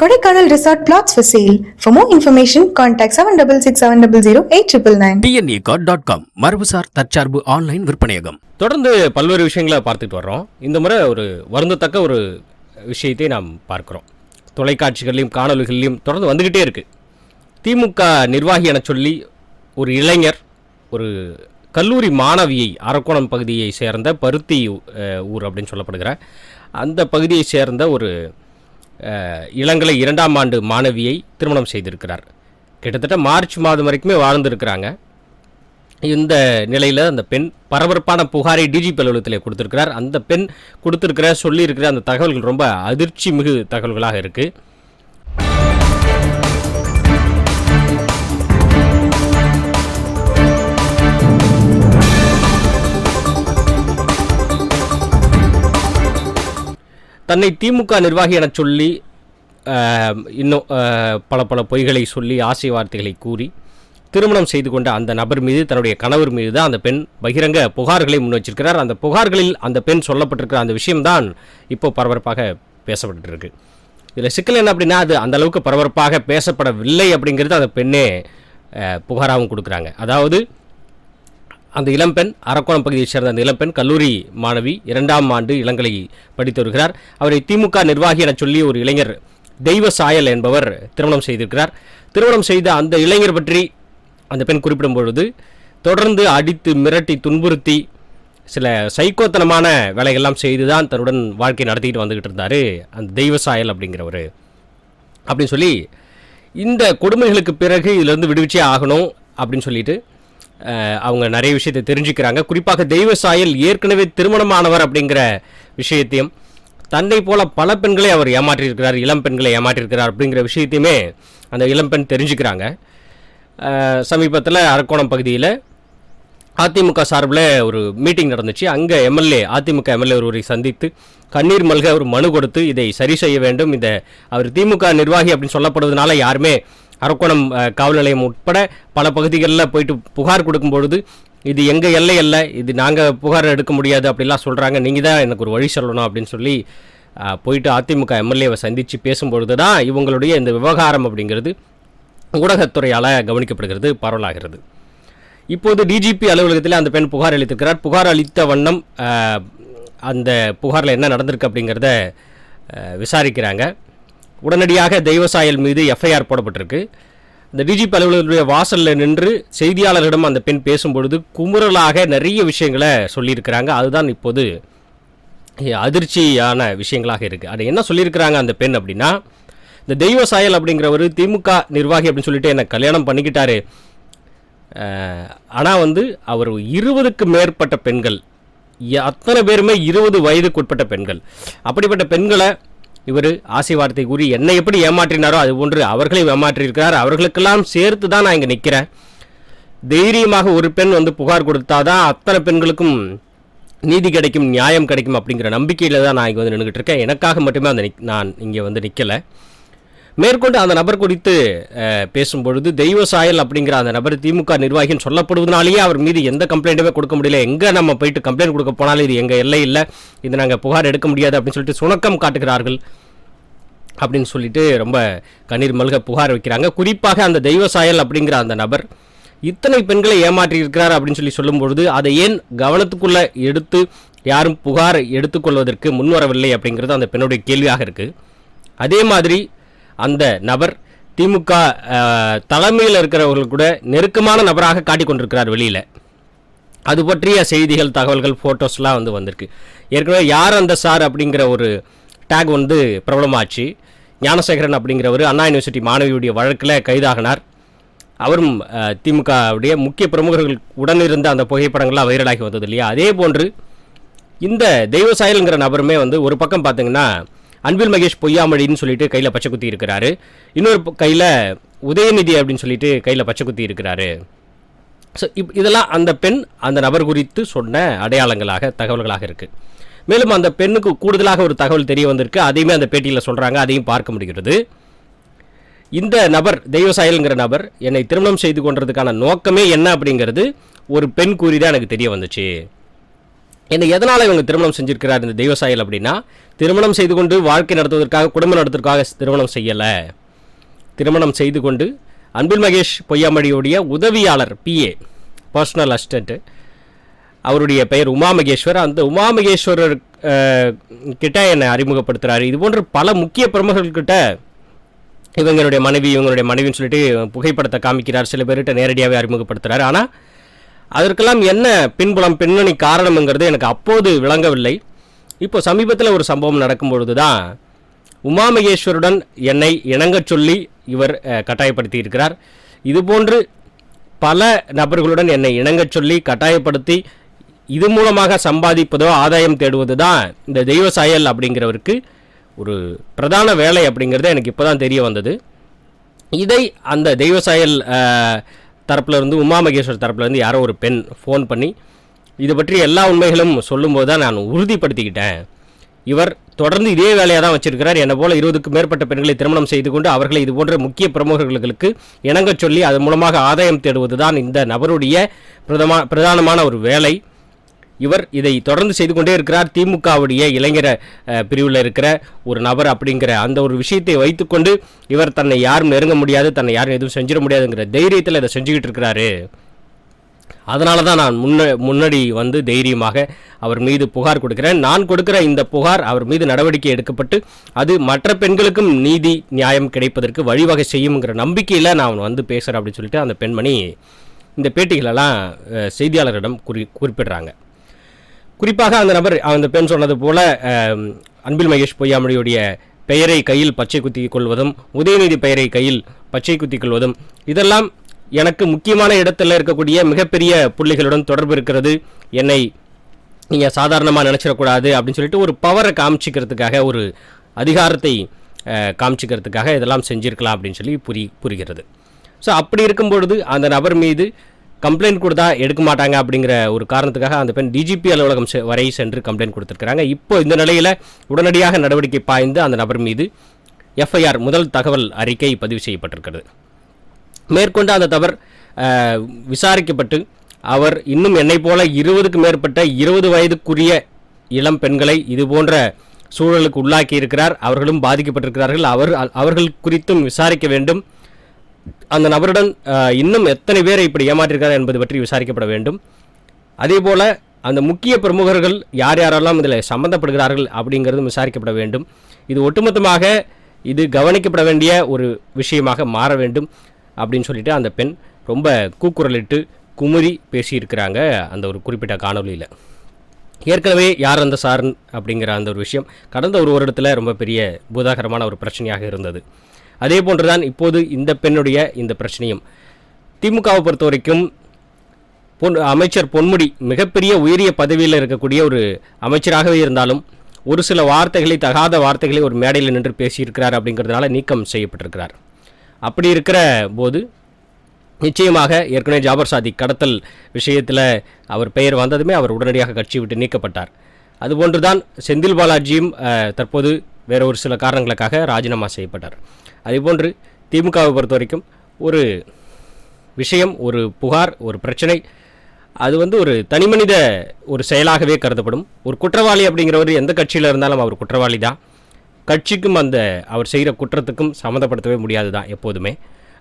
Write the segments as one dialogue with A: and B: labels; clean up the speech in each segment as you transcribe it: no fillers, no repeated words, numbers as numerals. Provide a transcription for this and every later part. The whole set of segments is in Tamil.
A: Kodaikanal Resort Plots for sale. For more information, contact 7667008999.
B: dnacard.com மரபுசார் தற்சார்பு ஆன்லைன் விற்பனையகம்.
C: தொடர்ந்து பல்வேறு விஷயங்களை பார்த்துட்டு வர்றோம். இந்த முறை ஒரு வருந்தத்தக்க ஒரு விஷயத்தை நாம் பார்க்குறோம். தொலைக்காட்சிகள்லையும் காணொலிகள்லையும் தொடர்ந்து வந்துக்கிட்டே இருக்குது. திமுக நிர்வாகி என சொல்லி ஒரு இளைஞர் ஒரு கல்லூரி மாணவியை அரக்கோணம் பகுதியை சேர்ந்த பருத்தி ஊர் அப்படின்னு சொல்லப்படுகிற அந்த பகுதியை சேர்ந்த ஒரு இளங்கலை 2ஆம் ஆண்டு மாணவியை திருமணம் செய்திருக்கிறார். கிட்டத்தட்ட மார்ச் மாதம் வரைக்குமே வாழ்ந்துருக்கிறாங்க. இந்த நிலையில் அந்த பெண் பரபரப்பான புகாரை டிஜிபி அலுவலகத்தில் கொடுத்துருக்கிறார். அந்த பெண் சொல்லியிருக்கிற அந்த தகவல்கள் ரொம்ப அதிர்ச்சி மிகு தகவல்களாக இருக்குது. தன்னை திமுக நிர்வாகி என சொல்லி இன்னும் பல பொய்களை சொல்லி ஆசை வார்த்தைகளை கூறி திருமணம் செய்து கொண்ட அந்த நபர் மீது, தன்னுடைய கணவர் மீது தான் அந்த பெண் பகிரங்க புகார்களை முன் வச்சிருக்கிறார். அந்த புகார்களில் அந்த பெண் சொல்லப்பட்டிருக்கிற அந்த விஷயம்தான் இப்போ பரபரப்பாக பேசப்பட்டு இருக்கு. இதில் சிக்கல் என்ன அப்படின்னா, அது அந்த அளவுக்கு பரபரப்பாக பேசப்படவில்லை அப்படிங்கிறது அந்த பெண்ணே புகாராகவும் கொடுக்குறாங்க. அதாவது அந்த இளம்பெண் அரக்கோணம் பகுதியைச் சேர்ந்த அந்த இளம்பெண் கல்லூரி மாணவி 2ஆம் ஆண்டு இளங்கலை படித்து வருகிறார். அவரை திமுக நிர்வாகி என சொல்லி ஒரு இளைஞர் தெய்வ சாயல் என்பவர் திருமணம் செய்திருக்கிறார். திருமணம் செய்த அந்த இளைஞர் பற்றி அந்த பெண் குறிப்பிடும் பொழுது, தொடர்ந்து அடித்து மிரட்டி துன்புறுத்தி சில சைக்கோத்தனமான வேலைகள்லாம் செய்து தான் தன்னுடன் வாழ்க்கை நடத்திக்கிட்டு வந்துக்கிட்டு இருந்தார் அந்த தெய்வ சாயல் அப்படிங்கிறவர் அப்படின்னு சொல்லி, இந்த கொடுமைகளுக்கு பிறகு இதிலிருந்து விடுவிச்சே ஆகணும் அப்படின்னு சொல்லிட்டு அவங்க நிறைய விஷயத்தை தெரிஞ்சுக்கிறாங்க. குறிப்பாக தெய்வ சாயல் ஏற்கனவே திருமணமானவர் அப்படிங்கிற விஷயத்தையும், தன்னை போல பல பெண்களை அவர் ஏமாற்றியிருக்கிறார், இளம் பெண்களை ஏமாற்றியிருக்கிறார் அப்படிங்கிற விஷயத்தையுமே அந்த இளம்பெண் தெரிஞ்சுக்கிறாங்க. சமீபத்தில் அரக்கோணம் பகுதியில் அதிமுக சார்பில் ஒரு மீட்டிங் நடந்துச்சு. அங்கே அதிமுக எம்எல்ஏ ஒருவரை சந்தித்து கண்ணீர் மல்க ஒரு மனு கொடுத்து இதை சரி செய்ய வேண்டும், இதை அவர் திமுக நிர்வாகி அப்படின்னு சொல்லப்படுவதனால யாருமே அரக்கோணம் காவல் நிலையம் உட்பட பல பகுதிகளில் போயிட்டு புகார் கொடுக்கும் பொழுது இது எங்கள் எல்லை அல்ல, இது நாங்கள் புகார் எடுக்க முடியாது அப்படிலாம் சொல்கிறாங்க, நீங்கள் தான் எனக்கு ஒரு வழி சொல்லணும் அப்படின்னு சொல்லி போயிட்டு அதிமுக எம்எல்ஏவை சந்தித்து பேசும்பொழுது தான் இவங்களுடைய இந்த விவகாரம் அப்படிங்கிறது ஊடகத்துறையால் கவனிக்கப்படுகிறது, பரவலாகிறது. இப்போது டிஜிபி அலுவலகத்தில் அந்த பெண் புகார் அளித்திருக்கிறார். புகார் அளித்த வண்ணம் அந்த புகாரில் என்ன நடந்திருக்கு அப்படிங்கிறத விசாரிக்கிறாங்க. உடனடியாக தெய்வசாயல் மீது எஃப்ஐஆர் போடப்பட்டிருக்கு. இந்த டிஜிபி அலுவலகத்துடைய வாசலில் நின்று செய்தியாளர்களிடம் அந்த பெண் பேசும்பொழுது குமுறலாக நிறைய விஷயங்களை சொல்லியிருக்கிறாங்க. அதுதான் இப்போது அதிர்ச்சியான விஷயங்களாக இருக்குது. அது என்ன சொல்லியிருக்கிறாங்க அந்த பெண் அப்படின்னா, இந்த தெய்வசாயல் அப்படிங்கிறவர் திமுக நிர்வாகி அப்படின்னு சொல்லிட்டு என்னை கல்யாணம் பண்ணிக்கிட்டாரு, ஆனால் அவர் 20க்கு மேற்பட்ட பெண்கள், அத்தனை பேருமே 20 வயதுக்குட்பட்ட பெண்கள், அப்படிப்பட்ட பெண்களை இவர் ஆசை வார்த்தை கூறி என்னை எப்படி ஏமாற்றினாரோ அது போன்று அவர்களையும் ஏமாற்றியிருக்கிறார். அவர்களுக்கெல்லாம் சேர்த்து தான் நான் இங்கே நிற்கிறேன். தைரியமாக ஒரு பெண் புகார் கொடுத்தாதான் அத்தனை பெண்களுக்கும் நீதி கிடைக்கும், நியாயம் கிடைக்கும் அப்படிங்கிற நம்பிக்கையில் தான் நான் இங்கே நின்றுக்கிட்டு இருக்கேன். எனக்காக மட்டுமே நான் இங்கே நிற்கலை. மேற்கொண்டு அந்த நபர் குறித்து பேசும்பொழுது, தெய்வ சாயல் அப்படிங்கிற அந்த நபர் திமுக நிர்வாகின்னு சொல்லப்படுவதனாலேயே அவர் மீது எந்த கம்ப்ளைண்ட்டுமே கொடுக்க முடியல. எங்கே நம்ம போயிட்டு கம்ப்ளைண்ட் கொடுக்க போனாலும் இது எங்கள் எல்லை இல்லை, இது நாங்கள் புகார் எடுக்க முடியாது அப்படின்னு சொல்லிட்டு சுணக்கம் காட்டுகிறார்கள் அப்படின்னு சொல்லிட்டு ரொம்ப கண்ணீர் மல்க புகார் வைக்கிறாங்க. குறிப்பாக அந்த தெய்வ சாயல் அப்படிங்கிற அந்த நபர் இத்தனை பெண்களை ஏமாற்றியிருக்கிறார் அப்படின்னு சொல்லும்பொழுது அதை ஏன் கவனத்துக்குள்ளே எடுத்து யாரும் புகார் எடுத்துக்கொள்வதற்கு முன்வரவில்லை அப்படிங்கிறது அந்த பெண்ணுடைய கேள்வியாக இருக்குது. அதே மாதிரி அந்த நபர் திமுக தலைமையில் இருக்கிறவர்கள் கூட நெருக்கமான நபராக காட்டிக்கொண்டிருக்கிறார் வெளியில். அது பற்றிய செய்திகள், தகவல்கள், ஃபோட்டோஸ்லாம் வந்திருக்கு. ஏற்கனவே யார் அந்த சார் அப்படிங்கிற ஒரு டேக் பிரபலமாச்சு. ஞானசேகரன் அப்படிங்கிறவர் அண்ணா யூனிவர்சிட்டி மாணவியுடைய வழக்கில் கைதாகினார். அவரும் திமுகவுடைய முக்கிய பிரமுகர்கள் உடனிருந்த அந்த புகைப்படங்கள்லாம் வைரலாகி வந்தது இல்லையா? அதே போன்று இந்த தெய்வசாயல்ங்கிற நபருமே ஒரு பக்கம் பார்த்தீங்கன்னா அன்பில் மகேஷ் பொய்யாமொழின்னு சொல்லிட்டு கையில் பச்சை குத்தி இருக்கிறாரு, இன்னொரு கையில் உதயநிதி அப்படின்னு சொல்லிட்டு கையில் பச்சை குத்தி இருக்கிறாரு. ஸோ இதெல்லாம் அந்த பெண் அந்த நபர் குறித்து சொன்ன அடையாளங்களாக, தகவல்களாக இருக்குது. மேலும் அந்த பெண்ணுக்கு கூடுதலாக ஒரு தகவல் தெரிய வந்திருக்கு. அதையுமே அந்த பேட்டியில் சொல்கிறாங்க, அதையும் பார்க்க முடிகிறது. இந்த நபர் தெய்வசாயல்ங்கிற நபர் என்னை திருமணம் செய்து கொண்டதுக்கான நோக்கமே என்ன அப்படிங்கிறது ஒரு பெண் கூறி தான் எனக்கு தெரிய வந்துச்சு. எதனால் இவங்க திருமணம் செஞ்சிருக்கிறார் இந்த தெய்வசாயல் அப்படின்னா, திருமணம் செய்து கொண்டு வாழ்க்கை நடத்துவதற்காக, குடும்பம் நடத்துவதற்காக திருமணம் செய்யலை. திருமணம் செய்து கொண்டு அன்பில் மகேஷ் பொய்யாமொழியுடைய உதவியாளர், PA, பர்சனல் அசிஸ்டண்ட்டு, அவருடைய பெயர் உமா மகேஸ்வர். அந்த உமா மகேஸ்வரர் கிட்ட என்னை அறிமுகப்படுத்துகிறாரு. இது போன்ற பல முக்கிய பிரமுகர்கள்கிட்ட இவங்களுடைய மனைவின்னு சொல்லிட்டு புகைப்படத்தை காமிக்கிறார். சில பேர்கிட்ட நேரடியாகவே அறிமுகப்படுத்துகிறார். ஆனால் அதற்கெல்லாம் என்ன பின்னணி காரணம்ங்கிறது எனக்கு அப்போது விளங்கவில்லை. இப்போ சமீபத்தில் ஒரு சம்பவம் நடக்கும்பொழுது தான் உமா மகேஸ்வருடன் என்னை இணங்கச் சொல்லி இவர் கட்டாயப்படுத்தி இருக்கிறார். இதுபோன்று பல நபர்களுடன் என்னை இணங்கச் சொல்லி கட்டாயப்படுத்தி இது மூலமாக சம்பாதிப்பதோ ஆதாயம் தேடுவது தான் இந்த தெய்வசாயல் அப்படிங்கிறவருக்கு ஒரு பிரதான வேலை அப்படிங்கிறது எனக்கு இப்போ தான் தெரிய வந்தது. இதை அந்த தெய்வசாயல் தரப்புலேருந்து, உமா மகேஸ்வர் தரப்புலேருந்து யாரோ ஒரு பெண் ஃபோன் பண்ணி இது பற்றி எல்லா உண்மைகளும் சொல்லும்போது தான் நான் உறுதிப்படுத்திக்கிட்டேன். இவர் தொடர்ந்து இதே வேலையாக தான் வச்சிருக்கிறார். என்னை போல 20க்கும் மேற்பட்ட பெண்களை திருமணம் செய்து கொண்டு அவர்களை இது போன்ற முக்கிய பிரமுகர்களுக்கு இணங்கச் சொல்லி அதன் மூலமாக ஆதாயம் தேடுவது தான் இந்த நபருடைய பிரதானமான ஒரு வேலை. இவர் இதை தொடர்ந்து செய்து கொண்டே இருக்கிறார். திமுகவுடைய இளைஞர் பிரிவில் இருக்கிற ஒரு நபர் அப்படிங்கிற அந்த ஒரு விஷயத்தை வைத்துக்கொண்டு இவர் தன்னை யாரும் நெருங்க முடியாது, தன்னை யாரும் எதுவும் செஞ்சிட முடியாதுங்கிற தைரியத்தில் இதை செஞ்சுக்கிட்டு இருக்கிறாரு. அதனால தான் நான் முன்னாடி வந்து தைரியமாக அவர் மீது புகார் கொடுக்கிறேன். நான் கொடுக்கிற இந்த புகார் அவர் மீது நடவடிக்கை எடுக்கப்பட்டு அது மற்ற பெண்களுக்கும் நீதி நியாயம் கிடைப்பதற்கு வழிவகை செய்யுங்கிற நம்பிக்கையில் நான் வந்து பேசுகிறேன் அப்படின்னு சொல்லிட்டு அந்த பெண்மணி இந்த பேட்டிகளெல்லாம் செய்தியாளரிடம் குறிப்பிடுறாங்க. குறிப்பாக அந்த பெண் சொன்னது போல அன்பில் மகேஷ் பொய்யாமொழியுடைய பெயரை கையில் பச்சை குத்தி கொள்வதும், உதயநிதி பெயரை கையில் பச்சை குத்தி கொள்வதும், இதெல்லாம் எனக்கு முக்கியமான இடத்துல இருக்கக்கூடிய மிகப்பெரிய புள்ளிகளுடன் தொடர்பு இருக்கிறது. என்னை நீங்கள் சாதாரணமாக நினச்சிடக்கூடாது அப்படின்னு சொல்லிட்டு ஒரு பவரை காமிச்சிக்கிறதுக்காக, ஒரு அதிகாரத்தை காமிச்சிக்கிறதுக்காக இதெல்லாம் செஞ்சுருக்கலாம் அப்படின்னு சொல்லி புரிகிறது. ஸோ அப்படி இருக்கும் பொழுது அந்த நபர் மீது கம்ப்ளைண்ட் கொடுத்தா எடுக்க மாட்டாங்க அப்படிங்கிற ஒரு காரணத்துக்காக அந்த பெண் டிஜிபி அலுவலகம் வரை சென்று கம்ப்ளைண்ட் கொடுத்துருக்குறாங்க. இப்போ இந்த நிலையில் உடனடியாக நடவடிக்கை பாய்ந்து அந்த நபர் மீது FIR, முதல் தகவல் அறிக்கை பதிவு செய்யப்பட்டிருக்கிறது. மேற்கொண்டு அந்த நபர் விசாரிக்கப்பட்டு அவர் இன்னும் என்னை போல 20க்கும் மேற்பட்ட 20 வயதுக்குரிய இளம் பெண்களை இது போன்ற சூழலுக்கு உள்ளாக்கி இருக்கிறார். அவர்களும் பாதிக்கப்பட்டிருக்கிறார்கள். அவர்கள் குறித்தும் விசாரிக்க வேண்டும். அந்த நபருடன் இன்னும் எத்தனை பேரை இப்படி ஏமாற்றிருக்கிறார் என்பது பற்றி விசாரிக்கப்பட வேண்டும். அதே போல் அந்த முக்கிய பிரமுகர்கள் யாரெல்லாம் இதில் சம்பந்தப்படுகிறார்கள் அப்படிங்கிறதும் விசாரிக்கப்பட வேண்டும். இது ஒட்டுமொத்தமாக இது கவனிக்கப்பட வேண்டிய ஒரு விஷயமாக மாற வேண்டும் அப்படின்னு சொல்லிட்டு அந்த பெண் ரொம்ப கூக்குரலிட்டு குமுறி பேசியிருக்கிறாங்க அந்த ஒரு குறிப்பிட்ட காணொலியில். ஏற்கனவே யார் அந்த சாரன் அப்படிங்கிற அந்த ஒரு விஷயம் கடந்த ஒரு வருடத்தில் ரொம்ப பெரிய பூதாகரமான ஒரு பிரச்சனையாக இருந்தது. அதே போன்றுதான் இப்போது இந்த பெண்ணுடைய இந்த பிரச்சனையும். திமுகவை பொறுத்த வரைக்கும் அமைச்சர் பொன்முடி மிகப்பெரிய உயரிய பதவியில் இருக்கக்கூடிய ஒரு அமைச்சராகவே இருந்தாலும் ஒரு சில தகாத வார்த்தைகளை ஒரு மேடையில் நின்று பேசியிருக்கிறார் அப்படிங்கிறதுனால நீக்கம் செய்யப்பட்டிருக்கிறார். அப்படி இருக்கிற போது நிச்சயமாக ஏற்கனவே ஜாபர் சாதிக் கடத்தல் விஷயத்தில் அவர் பெயர் வந்ததுமே அவர் உடனடியாக கட்சி விட்டு நீக்கப்பட்டார். அதுபோன்றுதான் செந்தில் பாலாஜியும் தற்போது வேற ஒரு சில காரணங்களுக்காக ராஜினாமா செய்யப்பட்டார். அதேபோன்று திமுகவை பொறுத்த வரைக்கும் ஒரு விஷயம், ஒரு புகார், ஒரு பிரச்சனை, அது ஒரு தனிமனித ஒரு செயலாகவே கருதப்படும். ஒரு குற்றவாளி அப்படிங்கிறவர் எந்த கட்சியில் இருந்தாலும் அவர் குற்றவாளி தான். கட்சிக்கும் அவர் செய்கிற குற்றத்துக்கும் சம்மந்தப்படுத்தவே முடியாது தான் எப்போதுமே.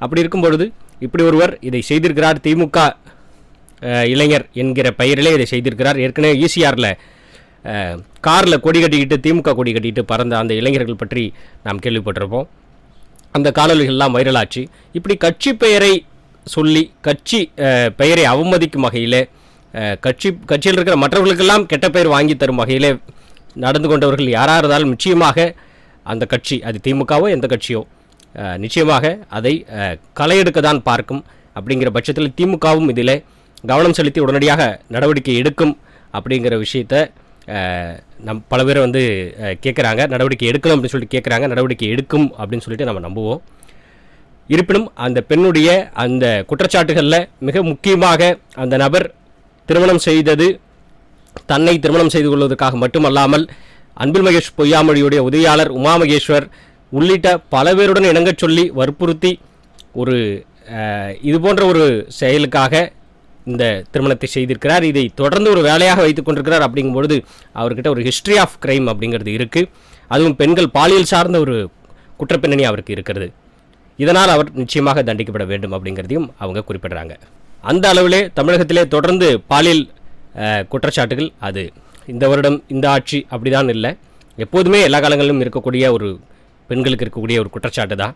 C: அப்படி இருக்கும் பொழுது இப்படி ஒருவர் இதை செய்திருக்கிறார். திமுக இளைஞர் என்கிற பெயரிலே இதை செய்திருக்கிறார். ஏற்கனவே ECRல காரில் கொடி கட்டிக்கிட்டு, திமுக கொடி கட்டிக்கிட்டு பறந்த அந்த இளைஞர்கள் பற்றி நாம் கேள்விப்பட்டிருப்போம். அந்த காணொலிகள்லாம் வைரலாச்சு. இப்படி கட்சி பெயரை சொல்லி கட்சி பெயரை அவமதிக்கும் வகையில் கட்சியில் இருக்கிற மற்றவர்களுக்கெல்லாம் கெட்ட பெயர் வாங்கி தரும் வகையில் நடந்து கொண்டவர்கள் யாராக இருந்தாலும் நிச்சயமாக அந்த கட்சி, அது திமுகவோ எந்த கட்சியோ, நிச்சயமாக அதை களையெடுக்க தான் பார்க்கும். அப்படிங்கிற பட்சத்தில் திமுகவும் இதில் கவனம் செலுத்தி உடனடியாக நடவடிக்கை எடுக்கும் அப்படிங்கிற விஷயத்தை பல பேர் கேட்குறாங்க. நடவடிக்கை எடுக்கணும் அப்படின்னு சொல்லிட்டு கேட்குறாங்க. நடவடிக்கை எடுக்கும் அப்படின்னு சொல்லிட்டு நம்ம நம்புவோம். இருப்பினும் அந்த பெண்ணுடைய அந்த குற்றச்சாட்டுகளில் மிக முக்கியமாக அந்த நபர் திருமணம் செய்தது தன்னை திருமணம் செய்து கொள்வதற்காக மட்டுமல்லாமல் அன்பில் மகேஷ் பொய்யாமொழியுடைய உதவியாளர் உமா மகேஸ்வர் உள்ளிட்ட பல பேருடன் இணங்கச் சொல்லி வற்புறுத்தி ஒரு இது போன்ற ஒரு செயலுக்காக இந்த திருமணத்தை செய்திருக்கிறார். இதை தொடர்ந்து ஒரு வேலையாக வைத்துக் கொண்டிருக்கிறார். அப்படிங்கும்பொழுது அவர்கிட்ட ஒரு ஹிஸ்ட்ரி ஆஃப் கிரைம் அப்படிங்கிறது இருக்குது. அதுவும் பெண்கள் பாலியல் சார்ந்த ஒரு குற்றப்பின்னணி அவருக்கு இருக்கிறது. இதனால் அவர் நிச்சயமாக தண்டிக்கப்பட வேண்டும் அப்படிங்கிறதையும் அவங்க குறிப்பிடுறாங்க. அந்த அளவிலே தமிழகத்திலே தொடர்ந்து பாலியல் குற்றச்சாட்டுகள் அது இந்த வருடம் இந்த ஆட்சி அப்படிதான் இல்லை, எப்போதுமே எல்லா காலங்களிலும் இருக்கக்கூடிய ஒரு பெண்களுக்கு இருக்கக்கூடிய ஒரு குற்றச்சாட்டு தான்.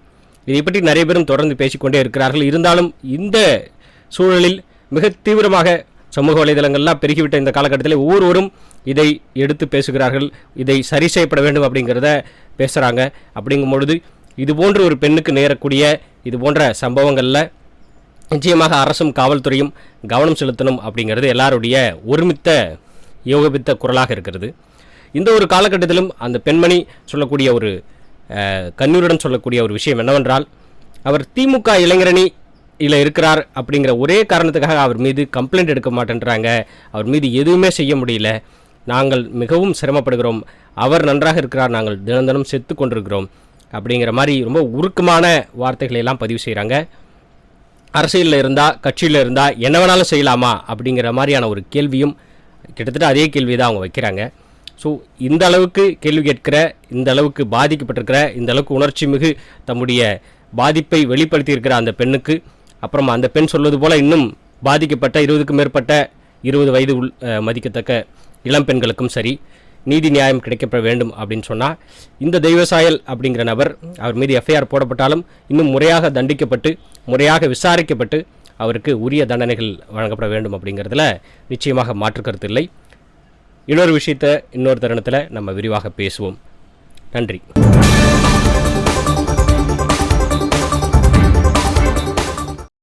C: இதை பற்றி நிறைய பேரும் தொடர்ந்து பேசிக்கொண்டே இருக்கிறார்கள். இருந்தாலும் இந்த சூழலில் மிக தீவிரமாக சமூக வலைதளங்கள்லாம் பெருகிவிட்ட இந்த காலகட்டத்தில் ஒவ்வொருவரும் இதை எடுத்து பேசுகிறார்கள். இதை சரி செய்யப்பட வேண்டும் அப்படிங்கிறத பேசுகிறாங்க. அப்படிங்கும் பொழுது இதுபோன்ற ஒரு பெண்ணுக்கு நேரக்கூடிய இது போன்ற சம்பவங்களில் நிச்சயமாக அரசும் காவல்துறையும் கவனம் செலுத்தணும் அப்படிங்கிறது எல்லாருடைய ஒருமித்த யோகபித்த குரலாக இருக்கிறது. இந்த ஒரு காலகட்டத்திலும் அந்த பெண்மணி சொல்லக்கூடிய ஒரு கண்ணீருடன் சொல்லக்கூடிய ஒரு விஷயம் என்னவென்றால், அவர் திமுக இளைஞரணியில் இருக்கிறார் அப்படிங்கிற ஒரே காரணத்துக்காக அவர் மீது கம்ப்ளைண்ட் எடுக்க மாட்டேன்றாங்க, அவர் மீது எதுவுமே செய்ய முடியல, நாங்கள் மிகவும் சிரமப்படுகிறோம், அவர் நன்றாக இருக்கிறார், நாங்கள் தினம் தினம் செத்து கொண்டிருக்கிறோம் அப்படிங்கிற மாதிரி ரொம்ப உருக்கமான வார்த்தைகளை எல்லாம் பதிவு செய்கிறாங்க. அரசியலில் இருந்தால் கட்சியில் இருந்தால் என்ன வேணாலும் செய்யலாமா அப்படிங்கிற மாதிரியான ஒரு கேள்வியும் கிட்டத்தட்ட அதே கேள்வி தான் அவங்க வைக்கிறாங்க. ஸோ இந்த அளவுக்கு கேள்வி கேட்கிற, இந்த அளவுக்கு பாதிக்கப்பட்டிருக்கிற, இந்த அளவுக்கு உணர்ச்சி மிகு தம்முடைய பாதிப்பை வெளிப்படுத்தியிருக்கிற அந்த பெண்ணுக்கு, அப்புறம் அந்த பெண் சொல்வது போல் இன்னும் பாதிக்கப்பட்ட 20க்கும் மேற்பட்ட 20 வயது மதிக்கத்தக்க இளம் பெண்களுக்கும் சரி நீதி நியாயம் கிடைக்கப்பட வேண்டும் அப்படின்னு சொன்னால், இந்த தெய்வசாயல் அப்படிங்கிற நபர் அவர் மீது எஃப்ஐஆர் போடப்பட்டாலும் இன்னும் முறையாக தண்டிக்கப்பட்டு முறையாக விசாரிக்கப்பட்டு அவருக்கு உரிய தண்டனைகள் வழங்கப்பட வேண்டும் அப்படிங்கிறதுல நிச்சயமாக மாற்று கருத்து இல்லை. இன்னொரு விஷயத்தை இன்னொரு தருணத்தில் நம்ம விரிவாக பேசுவோம். நன்றி.